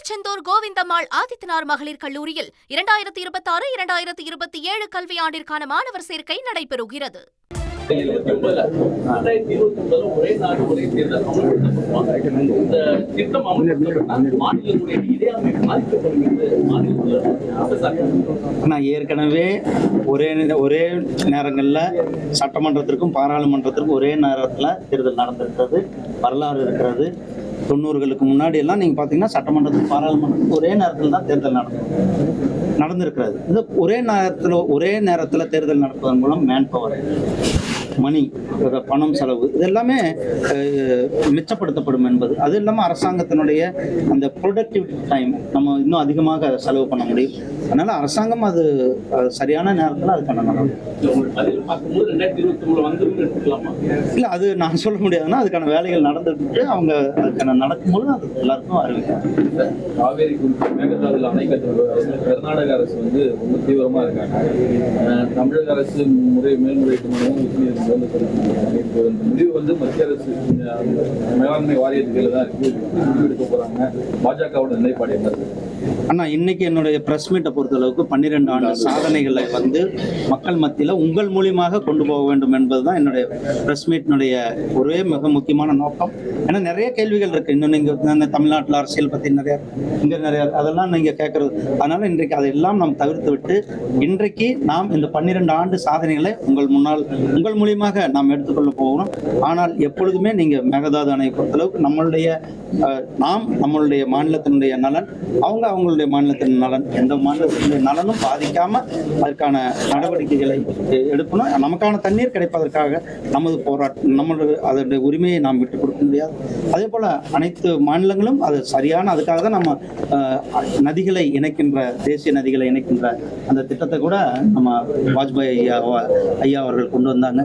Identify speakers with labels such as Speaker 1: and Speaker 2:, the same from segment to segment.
Speaker 1: திருச்செந்தூர் கோவிந்தம்மாள் ஆதித்தனார் மகளிர் கல்லூரியில் 2026-2027 கல்வியாண்டிற்கான மாணவர் சேர்க்கை நடைபெறுகிறது.
Speaker 2: ஏற்கனவே ஒரே நேரங்கள்ல சட்டமன்றத்திற்கும் பாராளுமன்றத்திற்கும் ஒரே நேரத்தில் தேர்தல் நடந்திருக்கிறது, வரலாறு இருக்கிறது. 90களுக்கு முன்னாடி எல்லாம் நீங்க பாத்தீங்கன்னா சட்டமன்றத்துக்கு பாராளுமன்றத்துக்கு ஒரே நேரத்தில் தான் தேர்தல் நடந்திருக்கிறது. இது ஒரே நேரத்தில் தேர்தல் நடப்பதன் மூலம் மேன் பவர், மணி, பணம், செலவு இது எல்லாமே மிச்சப்படுத்தப்படும் என்பது. அது இல்லாமல் அரசாங்கத்தினுடைய அந்த ப்ரொடக்டிவ் டைம் நம்ம இன்னும் அதிகமாக செலவு பண்ண முடியும். அதனால அரசாங்கம் அது சரியான நேரத்தில் அதுக்கான இல்லை, அது நான் சொல்ல முடியாதுன்னா அதுக்கான வேலைகள் நடந்துட்டு அவங்க அதுக்கான நடக்கும்போது அது எல்லாருக்கும் அறிவிக்கிறாங்க.
Speaker 3: காவேரி குறித்து மேகதாதுல அணை கட்டுறது கர்நாடக அரசு வந்து ரொம்ப தீவிரமா இருக்காங்க. தமிழக அரசு மேல்முறையீட்டு மனுவும் முடிவு வந்து மத்திய அரசு மேலாண்மை வாரியத்துக்கு தான் இருக்கு, முடிவு எடுக்க போறாங்க. பாஜகவோட நிலைப்பாடு என்ன?
Speaker 2: அண்ணா, இன்னைக்கு என்னுடைய பிரஸ் மீட்டை பொறுத்தளவுக்கு 12 ஆண்டு சாதனைகளை வந்து மக்கள் மத்தியில் உங்கள் மூலியமாக கொண்டு போக வேண்டும் என்பதுதான் என்னுடைய பிரஸ் மீட்டினுடைய ஒரே மிக முக்கியமான நோக்கம். ஏன்னா நிறைய கேள்விகள் இருக்கு. இன்னும் நீங்க தமிழ்நாட்டில் அரசியல் பத்தி நிறைய அதெல்லாம் நீங்க கேட்கறது. அதனால இன்றைக்கு அதையெல்லாம் நாம் தவிர்த்து விட்டு இன்றைக்கு நாம் இந்த 12 ஆண்டு சாதனைகளை உங்கள் மூலியமாக நாம் எடுத்துக்கொள்ள போகிறோம். ஆனால் எப்பொழுதுமே நீங்க மேகதாது அணை பொறுத்தளவுக்கு நம்மளுடைய மாநிலத்தினுடைய நலன், அவங்களுடைய மாநிலத்தின் நலன், எந்த மாநிலத்தினுடைய நலனும் பாதிக்காம அதற்கான நடவடிக்கைகளை எடுக்கணும். நமக்கான தண்ணீர் கிடைப்பதற்காக நமது போராட்டம், அதனுடைய உரிமையை நாம் விட்டுக் கொடுக்க முடியாது. அதே போல அனைத்து மாநிலங்களும் அது சரியான, அதுக்காக தான் நம்ம நதிகளை இணைக்கின்ற, தேசிய நதிகளை இணைக்கின்ற அந்த திட்டத்தை கூட நம்ம வாஜ்பாய் ஐயா அவர்கள் கொண்டு வந்தாங்க.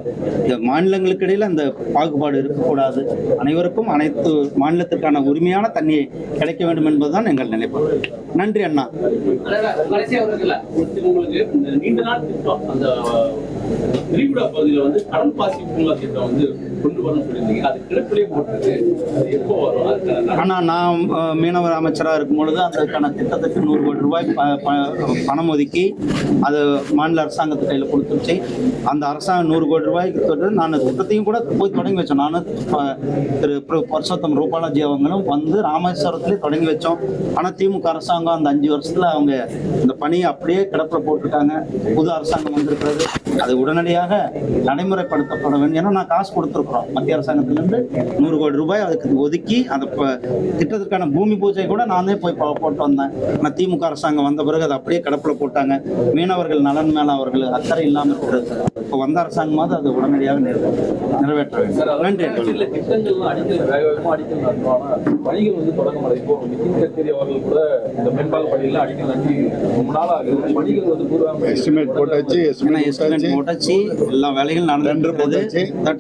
Speaker 2: இந்த மாநிலங்களுக்கு இடையில அந்த பாகுபாடு இருக்கக்கூடாது, அனைவருக்கும் அனைத்து மாநிலத்திற்கான உரிமையான தண்ணியை கிடைக்க வேண்டும் என்பதுதான் எங்கள் நிலைப்பாடு. நன்றி அண்ணா.
Speaker 3: நீண்ட நாள் திட்டம் அந்த திரிபுரா பகுதியில் வந்து கடல் பாசி பூங்கா திட்டம் வந்து கொண்டு வரணும் சொல்லியிருந்தீங்க. அது கிடப்பிலே போட்டது எப்போ வரும்?
Speaker 2: ஆனா நான் மீனவர் அமைச்சராக இருக்கும் பொழுது அதற்கான திட்டத்துக்கு 100 கோடி ரூபாய் பணம் ஒதுக்கி அது மாநில அரசாங்கத்து கையில் கொடுத்துருச்சு. அந்த அரசாங்கம் 100 கோடி ரூபாய்க்கு நான் திட்டத்தையும் கூட போய் தொடங்கி வச்சோம். நானும் திரு பர்சோத்தம் ரூபாலாஜி அவங்களும் வந்து ராமேஸ்வரத்திலே தொடங்கி வச்சோம். ஆனால் திமுக அரசாங்கம் அந்த 5 வருஷத்துல அவங்க இந்த பணியை அப்படியே கிடப்பில் போட்டிருக்காங்க. புது அரசாங்கம் வந்திருக்கிறது, அது உடனடியாக நடைமுறைப்படுத்தப்பட வேண்டும். ஏன்னா நான் காசு கொடுத்துருக்கோம் மத்திய அரசாங்கத்திலிருந்து 100 கோடி ரூபாய் அதுக்கு ஒதுக்கி அந்த திட்டத்திற்கான பூமி பூஜை கூட நானே போய் போட்டு வந்தேன். ஆனால் திமுக அரசாங்கம் வந்த பிறகு அதை அப்படியே கிடப்பில் போட்டாங்க. மீனவர்கள் நலன் மேல அவர்கள் அக்கறை இல்லாமல் இருக்கிறது. இப்போ வந்த அரசாங்கமாவது அது உடனடியாக நிறைவேற்ற வேண்டும். நன்றி.
Speaker 4: எஸ்டிமேட் போட்டாச்சு,
Speaker 2: எல்லா வேலைகளும் நடந்துட்டு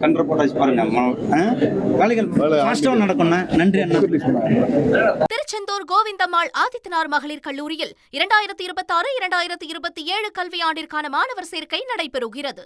Speaker 2: டெண்டர் போட்டாச்சு. பாருங்க, வேலைகள் நடக்கும். நன்றி அண்ணா.
Speaker 1: திருச்செந்தூர் கோவிந்தம்மாள் ஆதித்தனார் மகளிர் கல்லூரியில் 2026-2027 கல்வியாண்டிற்கான மாணவர் சேர்க்கை நடைபெறுகிறது.